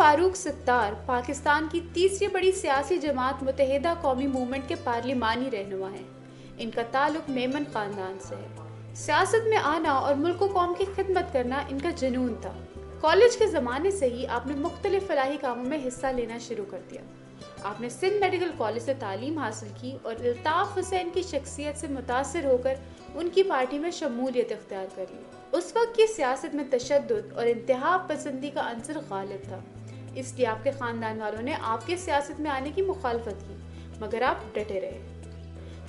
فاروق ستار پاکستان کی تیسری بڑی سیاسی جماعت متحدہ قومی موومنٹ کے پارلیمانی رہنما ہیں۔ ان کا تعلق میمن خاندان سے ہے۔ سیاست میں آنا اور ملک و قوم کی خدمت کرنا ان کا جنون تھا۔ کالج کے زمانے سے ہی آپ نے مختلف فلاحی کاموں میں حصہ لینا شروع کر دیا۔ آپ نے سندھ میڈیکل کالج سے تعلیم حاصل کی اور الطاف حسین کی شخصیت سے متاثر ہو کر ان کی پارٹی میں شمولیت اختیار کر لی۔ اس وقت کی سیاست میں تشدد اور انتہا پسندی کا عنصر غالب تھا، اس لیے آپ کے خاندان والوں نے آپ کے سیاست میں آنے کی مخالفت کی، مگر آپ ڈٹے رہے۔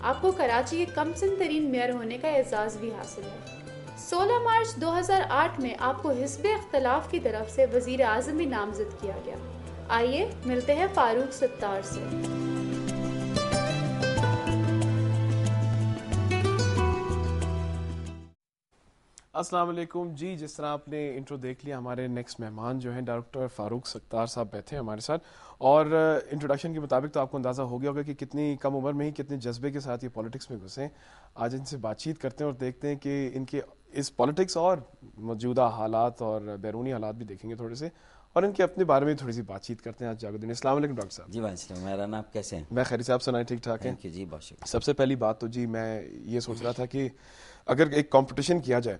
آپ کو کراچی کے کم سن ترین میئر ہونے کا اعزاز بھی حاصل ہے۔ 16 مارچ 2008 میں آپ کو حزب اختلاف کی طرف سے وزیر اعظم بھی نامزد کیا گیا۔ آئیے ملتے ہیں فاروق ستار سے۔ السلام علیکم جی، جس طرح آپ نے انٹرو دیکھ لیا، ہمارے نیکسٹ مہمان جو ہیں ڈاکٹر فاروق ستار صاحب بیٹھے ہیں ہمارے ساتھ، اور انٹروڈکشن کے مطابق تو آپ کو اندازہ ہو گیا ہوگا کہ کتنی کم عمر میں ہی کتنے جذبے کے ساتھ یہ پالیٹکس میں گھسے ہیں۔ آج ان سے بات چیت کرتے ہیں اور دیکھتے ہیں کہ ان کے اس پالیٹکس اور موجودہ حالات اور بیرونی حالات بھی دیکھیں گے تھوڑے سے، اور ان کے اپنے بارے میں تھوڑی سی بات چیت کرتے ہیں آج جاگو دن۔ السلام علیکم ڈاکٹر صاحب۔ جی وعلیکم السلام، میرا نام کیسے ہیں؟ میں خیریت سے، آپ سنائیں ٹھیک ٹھاک ہیں؟ جی بہت شکریہ۔ سب سے پہلی بات تو جی میں یہ سوچ رہا تھا کہ اگر ایک کمپٹیشن کیا جائے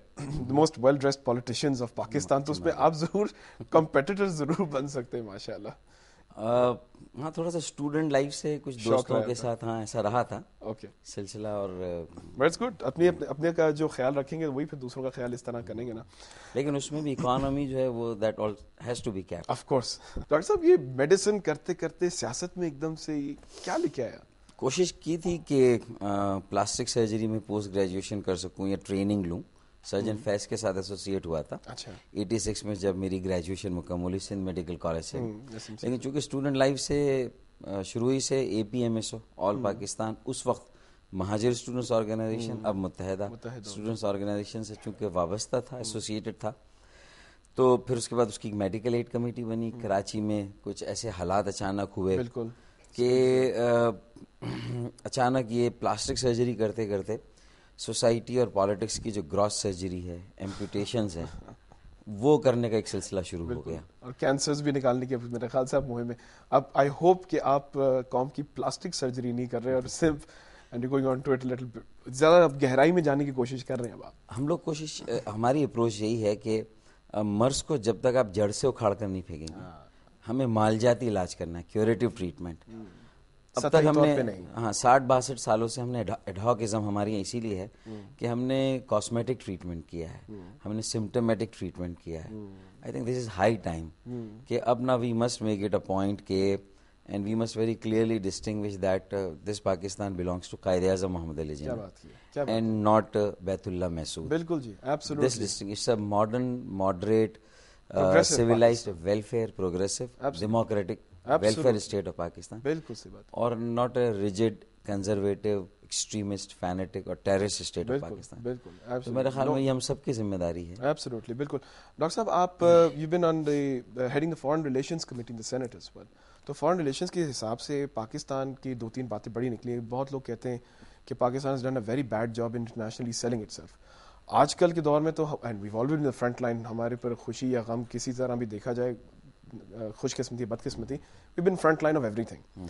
most well dressed politicians of Pakistan, تو اس میں آپ ضرور کمپیٹیٹر ضرور بن سکتے ہیں ماشاء اللہ۔ ہاں تھوڑا سا اسٹوڈنٹ لائف سے کچھ دوستوں کے ساتھ ہاں ایسا رہا تھا اوکے سلسلہ، اور دیٹس گڈ۔ اپنے کا جو خیال رکھیں گے وہی پھر دوسروں کا خیال اس طرح کریں گے نا، لیکن اس میں بھی اکانومی جو ہے وہ that all has to be kept. Of course. Doctor صاحب یہ میڈیسن کرتے کرتے سیاست میں ایک دم سے کیا لے کے آیا؟ کوشش کی تھی کہ پلاسٹک سرجری میں پوسٹ گریجویشن کر سکوں یا ٹریننگ لوں، سرجن فیس کے ساتھ ایسوسیٹ ہوا تھا 86 میں جب میری گریجویشن مکمل ہوئی سندھ میڈیکل کالج سے، لیکن چونکہ اسٹوڈنٹ لائف سے شروع ہی سے اے پی ایم ایس او آل پاکستان، اس وقت مہاجر اسٹوڈنٹس آرگنائزیشن اب متحدہ اسٹوڈنٹس آرگنائزیشن سے چونکہ وابستہ تھا، ایسوسیٹڈ تھا، تو پھر اس کے بعد اس کی میڈیکل ایڈ کمیٹی بنی۔ کراچی میں کچھ ایسے حالات اچانک ہوئے کہ اچانک یہ پلاسٹک سرجری کرتے کرتے سوسائٹی اور پالیٹکس کی جو گراس سرجری ہے، ایمپوٹیشنز ہیں، وہ کرنے کا ایک سلسلہ شروع ہو گیا، اور کینسرز بھی نکالنے کی میرے خیال سے اب مہم ہے۔ اب آئی ہوپ کہ آپ قوم کی پلاسٹک سرجری نہیں کر رہے اور صرف زیادہ گہرائی میں جانے کی کوشش کر رہے ہیں۔ اب آپ ہم لوگ کوشش، ہماری اپروچ یہی ہے کہ مرض کو جب تک آپ جڑ سے اکھاڑ کر نہیں پھینکیں گے، ہمیں مالجاتی علاج کرنا ہے، کیوریٹو ٹریٹمنٹ۔ اب تک ہم نے 60-62 سالوں سے ہم نے ایڈہاکزم ہماری اسی لیے ہے کہ ہم نے کاسمیٹک ٹریٹمنٹ کیا ہے، ہم نے سمپٹمیٹک ٹریٹمنٹ کیا ہے۔ I think this is high time کہ اب نا we must make it a point کہ and we must very clearly distinguish that this Pakistan belongs to Quaid Azam Muhammad Ali Jinnah and not بیت اللہ محسود۔ بالکل جی، absolutely. This distinguish modern, moderate, civilized, welfare, progressive, democratic, welfare state of Pakistan. بالکل صحیح بات۔ اور not a rigid, conservative, extremist, fanatic اور terrorist state of Pakistan. بالکل، تو میرے خیال میں یہ ہم سب کی ذمہ داری ہے۔ ایبسولوٹلی، بالکل۔ ڈاکٹر صاحب آپ you been on the heading the foreign relations committee in the senate as well, تو فارن ریلیشنز کے حساب سے پاکستان کی 2-3 باتیں بڑی نکلی۔ بہت لوگ کہتے ہیں کہ Pakistan has done a very bad job internationally selling itself. آج کل کے دور میں تو and we've always been the front line, ہمارے پر خوشی یا غم کسی طرح بھی دیکھا جائے، خوش قسمتی بد قسمتی، we been front line of everything.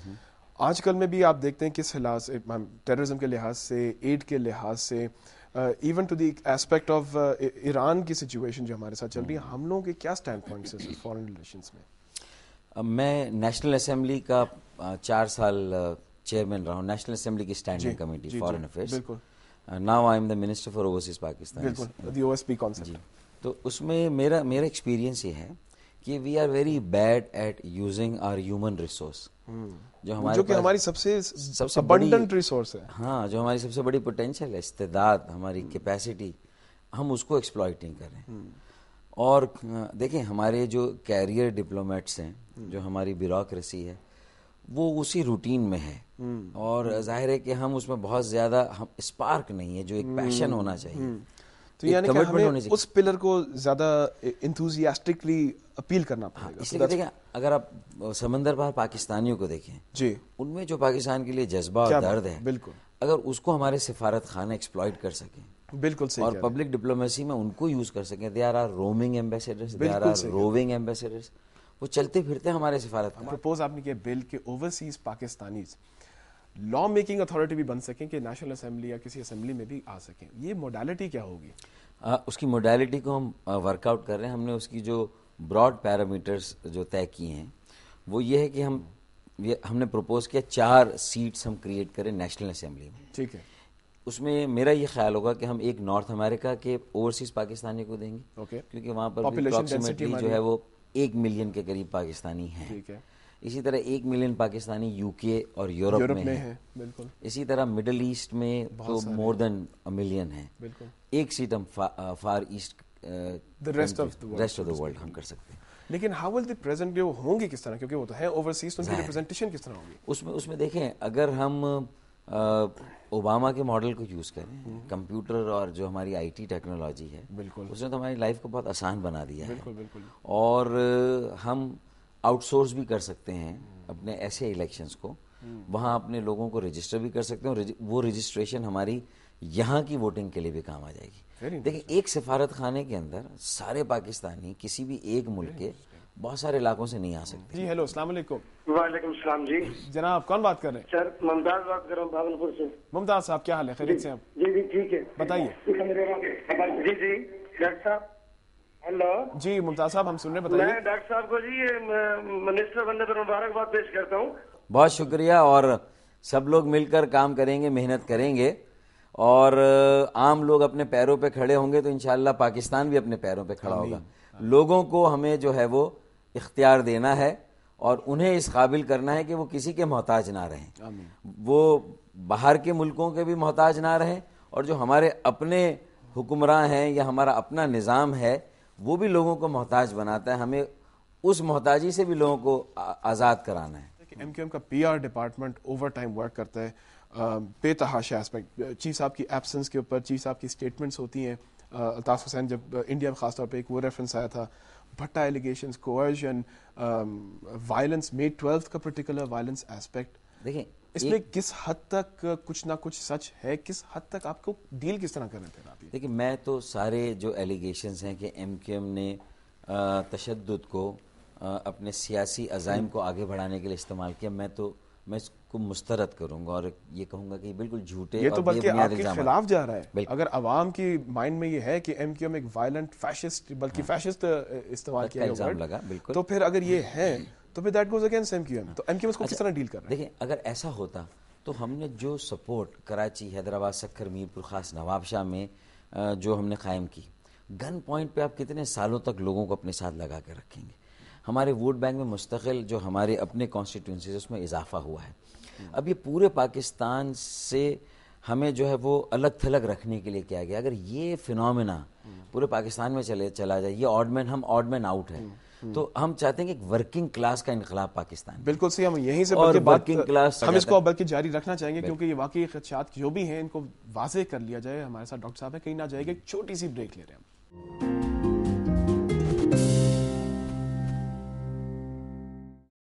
آج کل میں بھی آپ دیکھتے ہیں کس لحاظ سے، ٹیررزم کے لحاظ سے، ایڈ کے لحاظ سے، even to the aspect of Iran کی سچویشن جو ہمارے ساتھ چل رہی ہے، ہم لوگوں کے کیا اسٹینڈ پوائنٹس ہیں فارن ریلیشنس میں؟ میں نیشنل اسمبلی کا 4 سال چیئرمین رہا ہوں، نیشنل اسمبلی کی اسٹینڈنگ کمیٹی فارن افیئرس۔ بالکل۔ Now I am the Minister for Overseas Pakistan. بالکل، دی OSP کانسیپٹ۔ تو اس میں میرا ایکسپیرینس یہ ہے کہ we are very bad at using our human resource, جو ہماری سب سے ابنڈنٹ ریسورس ہے۔ ہاں، جو ہماری سب سے بڑی پوٹینشیل ہے، استعداد، ہماری کیپیسٹی، ہم اس کو ایکسپلائٹ نہیں کر رہے ہیں۔ اور دیکھیں ہمارے جو کیریئر ڈپلومیٹس ہیں، جو ہماری بیوروکریسی ہے، وہ اسی روٹین میں ہے، اور ظاہر ہے کہ ہم اس میں بہت زیادہ اسپارک نہیں ہے جو ایک پیشن ہونا چاہیے، تو یعنی کہ ہمیں اس پلر کو زیادہ انتھوزیاسٹکلی اپیل کرنا پڑے گا۔ اس لیے دیکھیں، اگر آپ سمندر پار پاکستانیوں کو دیکھیں جی، ان میں جو پاکستان کے لیے جذبہ اور درد ہے، بالکل، اگر اس کو ہمارے سفارت خانے ایکسپلائٹ کر سکیں، بالکل صحیح، اور پبلک ڈپلومیسی میں ان کو یوز کر سکیں، they are roaming ambassadors, they are roving ambassadors, وہ چلتے پھرتے ہمارے سفارت خانے. پرپوز آپ نے کیا بل کہ overseas Pakistanis law making authority بھی بن سکیں کہ نیشنل اسمبلی یا کسی اسمبلی میں بھی آ سکیں. یہ موڈیلٹی کیا ہوگی؟ اس کی موڈیلٹی کو ہم ورک آؤٹ کر رہے ہیں. ہم نے اس کی جو براڈ پیرامیٹرز جو طے کیے ہیں وہ یہ ہے کہ ہم نے پروپوز کیا 4 سیٹس ہم کریٹ کریں نیشنل اسمبلی میں. ٹھیک ہے. اس میں میرا یہ خیال ہوگا کہ ہم ایک نارتھ امریکہ کے اوورسیز پاکستانی کو دیں گے, کیونکہ وہاں پر اپروکسیمیٹلی جو ہے وہ 1 ملین کے قریب پاکستانی ہیں. ٹھیک ہے. اسی طرح 1 ملین پاکستانی یو کے اور یورپ میں ہیں. بالکل. اسی طرح مڈل ایسٹ میں تو مور دین 1 ملین ہیں. بالکل. 1 سیٹ ہم far east rest of the world ہم کر سکتے ہیں. لیکن ہاؤ ول دی پریزنٹ ہوں گے کس طرح, کیونکہ وہ تو ہے اوورسیز, تو ان کی ریپرزنٹیشن کس طرح ہوگی؟ اس میں دیکھیں, اگر ہم اوباما کے ماڈل کو یوز کریں, کمپیوٹر اور جو ہماری آئی ٹی ٹیکنالوجی ہے, بالکل, اس نے تو ہماری لائف کو بہت آسان بنا دیا ہے. بالکل بالکل. اور ہم آؤٹ سورس بھی کر سکتے ہیں اپنے ایسے الیکشنز کو, وہاں اپنے لوگوں کو رجسٹر بھی کر سکتے ہیں, اور وہ رجسٹریشن ہماری یہاں کی ووٹنگ کے لیے بھی کام آ جائے گی. دیکھیں, ایک سفارت خانے کے اندر سارے پاکستانی کسی بھی ایک ملک کے بہت سارے علاقوں سے نہیں آ سکتے. جی ہیلو, السلام علیکم. وعلیکم السلام. جی جناب کون بات کر رہے ہیں؟ سر ممتاز بات کر رہا ہوں بھاگلپور سے. ممتاز صاحب کیا حال ہے, خیریت سے آپ؟ جی جی ٹھیک ہے, بتائیے. جی جی ڈاکٹر صاحب. ہلو. جی ممتاز صاحب ہم سن رہے ہیں, بتائیے. میں ڈاکٹر صاحب کو جی منسٹر بننے پر مبارکباد پیش کرتا ہوں. بہت شکریہ, اور سب لوگ مل کر کام کریں گے, محنت کریں گے, اور عام لوگ اپنے پیروں پہ کھڑے ہوں گے تو انشاءاللہ پاکستان بھی اپنے پیروں پہ کھڑا ہوگا. لوگوں کو ہمیں جو ہے وہ اختیار دینا ہے اور انہیں اس قابل کرنا ہے کہ وہ کسی کے محتاج نہ رہیں, وہ باہر کے ملکوں کے بھی محتاج نہ رہیں, اور جو ہمارے اپنے حکمراں ہیں یا ہمارا اپنا نظام ہے وہ بھی لوگوں کو محتاج بناتا ہے. ہمیں اس محتاجی سے بھی لوگوں کو آزاد کرانا ہے. ایم کیو ایم کا P R department over time work کرتا ہے, بے تحاشا اسپیکٹ. چیف صاحب کی ایبسنس کے اوپر چیف صاحب کی اسٹیٹمنٹس ہوتی ہیں. الطاف حسین جب انڈیا میں خاص طور پہ ایک وہ ریفرنس آیا تھا, بھٹا ایلیگیشنز, کوئرژن, وائلنس, مے 12 کا پرٹیکولر وائلنس ایسپیکٹ. دیکھیں اس میں کس حد تک کچھ نہ کچھ سچ ہے, کس حد تک آپ کو ڈیل کس طرح کرنا تھا؟ دیکھیں, میں تو سارے جو ایلیگیشنز ہیں کہ ایم کیو ایم نے تشدد کو اپنے سیاسی عزائم کو آگے بڑھانے کے لیے استعمال کیا, میں اس کو مسترد کروں گا اور یہ کہوں گا کہ بالکل جھوٹے یہ تو بلکہ آپ کے خلاف جا رہا ہے. اگر عوام کی مائنڈ میں یہ ہے کہ ایم کیو ایم ایک وائلنٹ فیشسٹ, بلکہ فیشسٹ استعمال کیا الزام لگا, بالکل, تو پھر اگر یہ ہے تو پھر دیٹ گوز اگینسٹ ایم کیو ایم. تو ایم کیو ایم اس کو کس طرح ڈیل کر رہا ہے؟ دیکھیں, اگر ایسا ہوتا تو ہم نے جو سپورٹ کراچی, حیدرآباد, سکھر, میرپور خاص, نواب شاہ میں جو ہم نے قائم کی, گن پوائنٹ پہ آپ کتنے سالوں تک لوگوں کو اپنے ساتھ لگا کے رکھیں گے. ہمارے ووٹ بینک میں مستقل جو ہمارے اپنے کانسٹیٹوئنسیز اس میں اضافہ ہوا ہے. اب یہ پورے پاکستان سے ہمیں جو ہے وہ الگ تھلگ رکھنے کے لیے کیا گیا. اگر یہ فینومینا پورے پاکستان میں چلا جائے, یہ آڈ مین, ہم آڈ مین آؤٹ ہے, تو ہم چاہتے ہیں کہ ایک ورکنگ کلاس کا انقلاب پاکستان. بالکل صحیح, ہم یہیں سے ورکنگ کلاس ہم اس کو بلکہ جاری رکھنا چاہیں گے, کیونکہ یہ واقعی خدشات جو بھی ہیں ان کو واضح کر لیا جائے. ہمارے ساتھ ڈاکٹر صاحب ہیں, کہیں نہ جائے گا, ایک چھوٹی سی بریک لے رہے ہیں ہم.